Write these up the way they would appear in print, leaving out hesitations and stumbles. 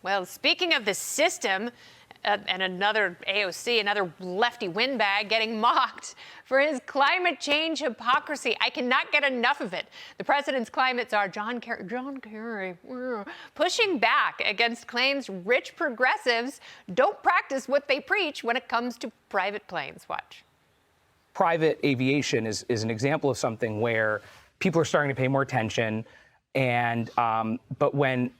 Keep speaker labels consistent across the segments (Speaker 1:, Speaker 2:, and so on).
Speaker 1: Well, speaking of the system, and another AOC, another lefty windbag getting mocked for his climate change hypocrisy. I cannot get enough of it. The president's climate czar, John Kerry, pushing back against claims rich progressives don't practice what they preach when it comes to private planes. Watch.
Speaker 2: Private aviation is an example of something where people are starting to pay more attention. And but when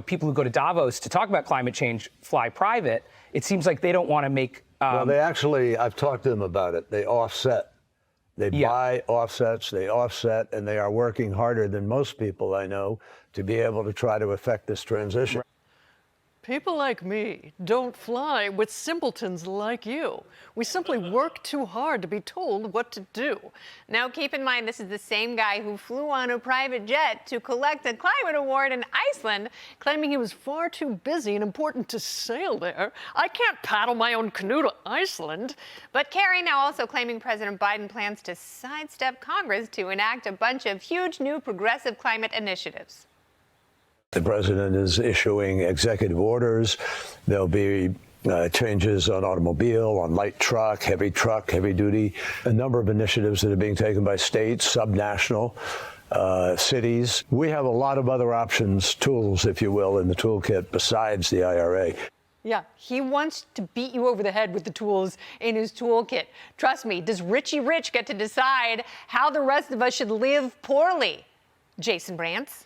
Speaker 2: people who go to Davos to talk about climate change fly private, it seems like they don't want to make.
Speaker 3: Well, they actually, I've talked to them about it. They offset. They buy offsets, they offset, and they are working harder than most people I know to be able to try to affect this transition.
Speaker 4: People like me don't fly with simpletons like you. We simply work too hard to be told what to do.
Speaker 1: Now, keep in mind, this is the same guy who flew on a private jet to collect a climate award in Iceland,
Speaker 4: Claiming he was far too busy and important to sail there. I can't paddle my own canoe to Iceland.
Speaker 1: But Kerry now also claiming President Biden plans to sidestep Congress to enact a bunch of huge new progressive climate initiatives.
Speaker 3: The president is issuing executive orders. There'll be changes on automobile, on light truck, heavy duty, a number of initiatives that are being taken by states, subnational cities. We have a lot of other options, tools, if you will, in the toolkit besides the IRA.
Speaker 1: Yeah, he wants to beat you over the head with the tools in his toolkit. Trust me, does Richie Rich get to decide how the rest of us should live poorly? Jason Rantz.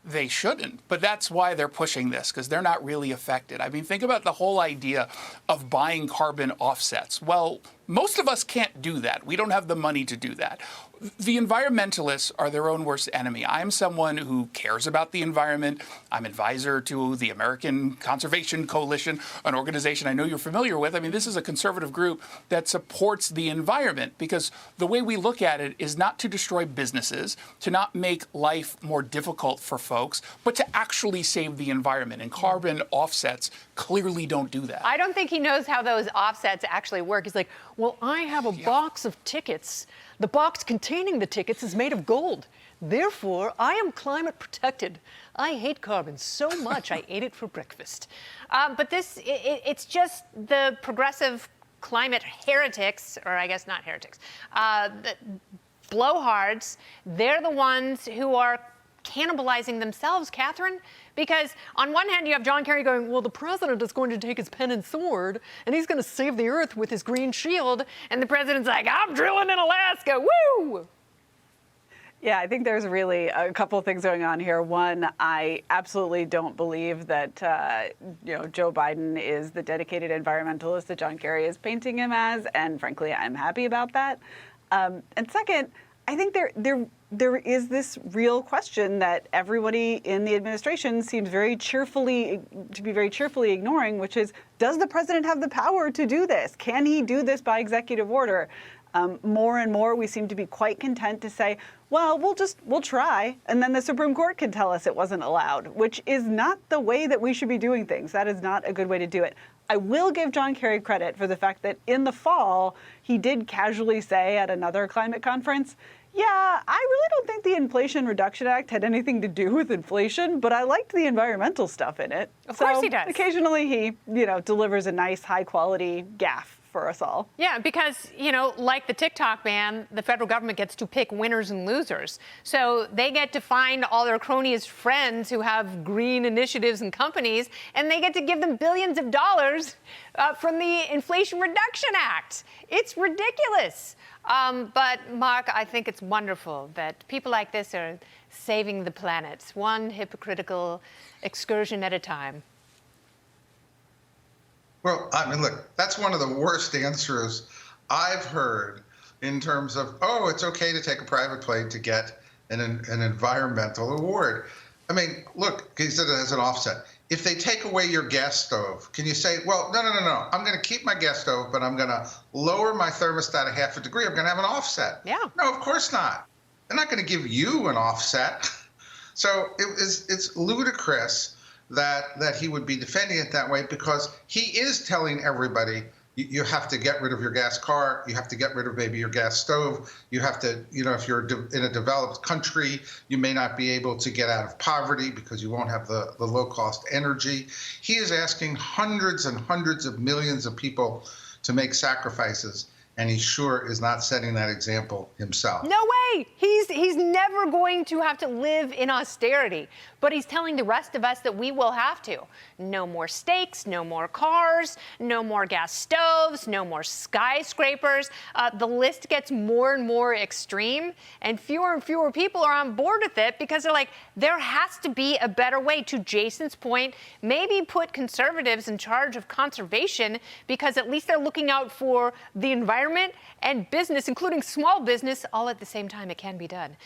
Speaker 5: They shouldn't, but that's why they're pushing this, because they're not really affected. I mean, think about the whole idea of buying carbon offsets. Well, most of us can't do that. We don't have the money to do that. The environmentalists are their own worst enemy. I'm someone who cares about the environment. I'm advisor to the American Conservation Coalition, an organization I know you're familiar with. I mean, this is a conservative group that supports the environment because the way we look at it is not to destroy businesses, to not make life more difficult for folks, but to actually save the environment. And carbon offsets clearly don't do that.
Speaker 1: I don't think he knows how those offsets actually work. He's like,
Speaker 4: well, I have a box of tickets. The box containing the tickets is made of gold. Therefore, I am climate protected. I hate carbon so much I ate it for breakfast.
Speaker 1: But it's just the progressive climate heretics, or I guess not heretics, the blowhards. They're the ones who are cannibalizing themselves, Catherine, because on one hand you have John Kerry going, well, the president is going to take his pen and sword and he's going to save the earth with his green shield, and the president's like, I'm drilling in Alaska, woo!
Speaker 6: Yeah, I think there's really a couple of things going on here. One, I absolutely don't believe that Joe Biden is the dedicated environmentalist that John Kerry is painting him as, and frankly, I'm happy about that. And second, I think there is this real question that everybody in the administration seems to be very cheerfully ignoring, which is, does the president have the power to do this? Can he do this by executive order? More and more, we seem to be quite content to say, well, we'll try, and then the Supreme Court can tell us it wasn't allowed, which is not the way that we should be doing things. That is not a good way to do it. I will give John Kerry credit for the fact that in the fall, he did casually say at another climate conference, yeah, I really don't think the Inflation Reduction Act had anything to do with inflation, but I liked the environmental stuff in it.
Speaker 1: Of course he does.
Speaker 6: Occasionally he, delivers a nice, high-quality gaffe for us all.
Speaker 1: Yeah, because, like the TikTok ban, the federal government gets to pick winners and losers. So they get to find all their cronies' friends who have green initiatives and companies, and they get to give them billions of dollars from the Inflation Reduction Act. It's ridiculous. But, Mark, I think it's wonderful that people like this are saving the planet, one hypocritical excursion at a time.
Speaker 7: Well, I mean, look, that's one of the worst answers I've heard in terms of, oh, it's okay to take a private plane to get an environmental award. I mean, look, he said it as an offset. If they take away your gas stove, can you say, well, no, I'm going to keep my gas stove, but I'm going to lower my thermostat a half a degree. I'm going to have an offset.
Speaker 1: Yeah.
Speaker 7: No, of course not. They're not going to give you an offset. So it's ludicrous that he would be defending it that way, because he is telling everybody You have to get rid of your gas car. You have to get rid of maybe your gas stove. You have to, if you're in a developed country, you may not be able to get out of poverty because you won't have the low-cost energy. He is asking hundreds and hundreds of millions of people to make sacrifices, and he sure is not setting that example himself.
Speaker 1: No way! He's never going to have to live in austerity, but he's telling the rest of us that we will have to. No more steaks, no more cars, no more gas stoves, no more skyscrapers. The list gets more and more extreme, and fewer people are on board with it because they're like, there has to be a better way. To Jason's point, maybe put conservatives in charge of conservation because at least they're looking out for the environment and business, including small business, all at the same time. It can be done.